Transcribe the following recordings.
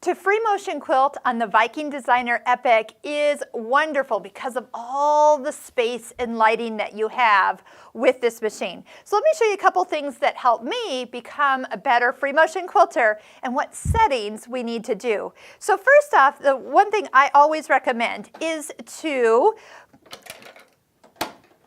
To free motion quilt on the Viking Designer Epic is wonderful because of all the space and lighting that you have with this machine. So let me show you a couple things that help me become a better free motion quilter and what settings we need to do. So first off, the one thing I always recommend is to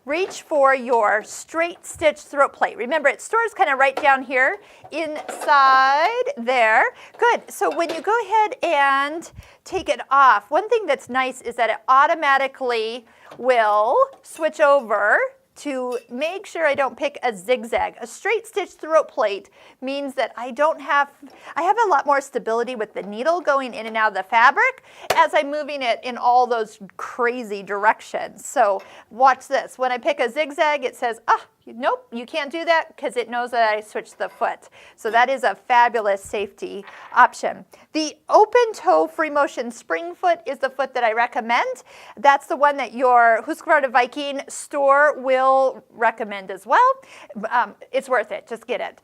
reach for your straight stitch throat plate. Remember, it stores kind of right down here inside there. Good. So when you go ahead and take it off, one thing that's nice is that it automatically will switch over to make sure I don't pick a zigzag. A straight stitch throat plate means that I have a lot more stability with the needle going in and out of the fabric as I'm moving it in all those crazy directions. So watch this. When I pick a zigzag, it says, nope, you can't do that because it knows that I switched the foot. So that is a fabulous safety option. The open toe free motion spring foot is the foot that I recommend. That's the one that your Husqvarna Viking store will recommend as well. It's worth it, just get it.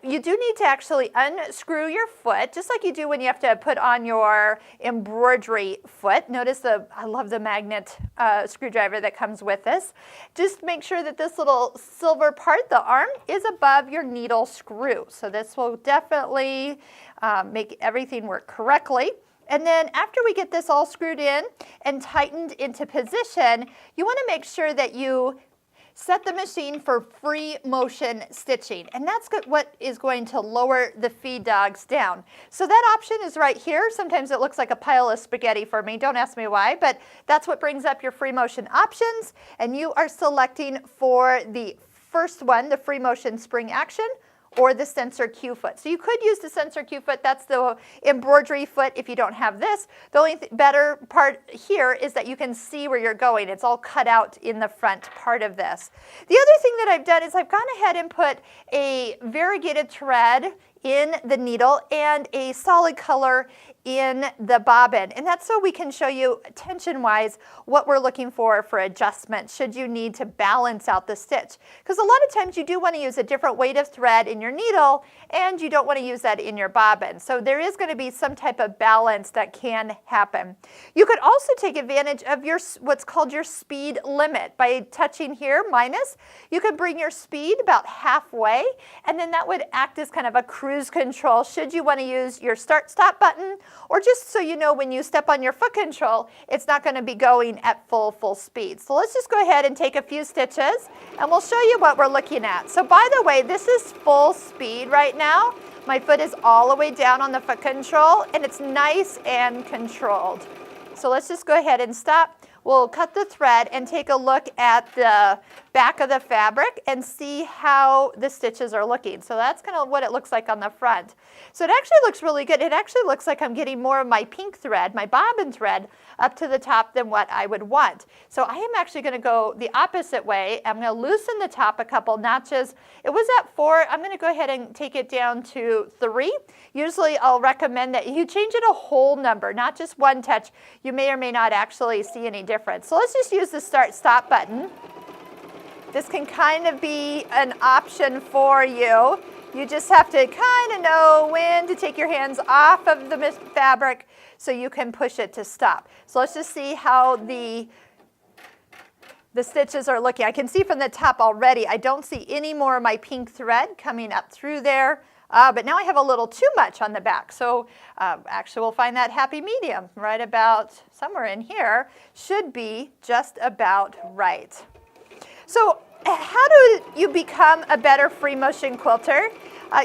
You do need to actually unscrew your foot, just like you do when you have to put on your embroidery foot. Notice I love the magnet screwdriver that comes with this. Just make sure that this little silver part, the arm, is above your needle screw. So this will definitely make everything work correctly. And then after we get this all screwed in and tightened into position, you want to make sure that you set the machine for free motion stitching, and that's what is going to lower the feed dogs down. So that option is right here. Sometimes it looks like a pile of spaghetti for me. Don't ask me why, but that's what brings up your free motion options, and you are selecting for the first one, the free motion spring action, or the sensor Q foot. So you could use the sensor Q foot. That's the embroidery foot if you don't have this. The only better part here is that you can see where you're going. It's all cut out in the front part of this. The other thing that I've done is I've gone ahead and put a variegated thread in the needle and a solid color in the bobbin, and that's so we can show you tension-wise what we're looking for adjustment should you need to balance out the stitch. Because a lot of times you do want to use a different weight of thread in your needle and you don't want to use that in your bobbin. So there is going to be some type of balance that can happen. You could also take advantage of what's called your speed limit. By touching here, minus, you could bring your speed about halfway, and then that would act as kind of a cruise control should you want to use your start-stop button, or just so you know when you step on your foot control, it's not going to be going at full speed. So let's just go ahead and take a few stitches and we'll show you what we're looking at. So by the way, this is full speed right now. My foot is all the way down on the foot control and it's nice and controlled. So let's just go ahead and stop. We'll cut the thread and take a look at the back of the fabric and see how the stitches are looking. So that's kind of what it looks like on the front. So it actually looks really good. It actually looks like I'm getting more of my pink thread, my bobbin thread, up to the top than what I would want. So I am actually going to go the opposite way. I'm going to loosen the top a couple notches. It was at 4. I'm going to go ahead and take it down to 3. Usually I'll recommend that you change it a whole number, not just one touch. You may or may not actually see any difference. So let's just use the start-stop button. This can kind of be an option for you. You just have to kind of know when to take your hands off of the fabric so you can push it to stop. So let's just see how the stitches are looking. I can see from the top already, I don't see any more of my pink thread coming up through there. But now I have a little too much on the back. So actually we'll find that happy medium right about somewhere in here. Should be just about right. So how do you become a better free motion quilter?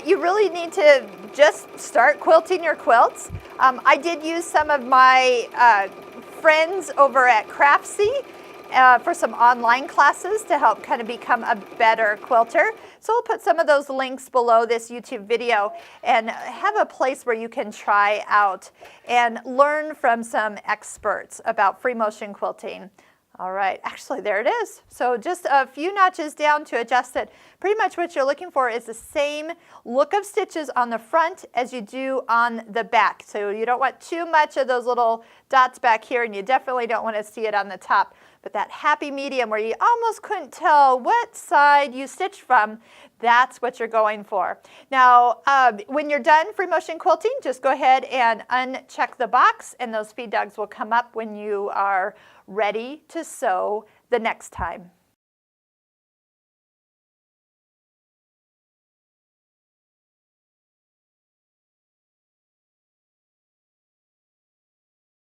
You really need to just start quilting your quilts. I did use some of my friends over at Craftsy for some online classes to help kind of become a better quilter. So we'll put some of those links below this YouTube video and have a place where you can try out and learn from some experts about free motion quilting. All right, actually there it is. So just a few notches down to adjust it. Pretty much what you're looking for is the same look of stitches on the front as you do on the back. So you don't want too much of those little dots back here, and you definitely don't want to see it on the top. But that happy medium where you almost couldn't tell what side you stitched from, that's what you're going for. Now, when you're done free motion quilting, just go ahead and uncheck the box, and those feed dogs will come up when you are ready to sew the next time.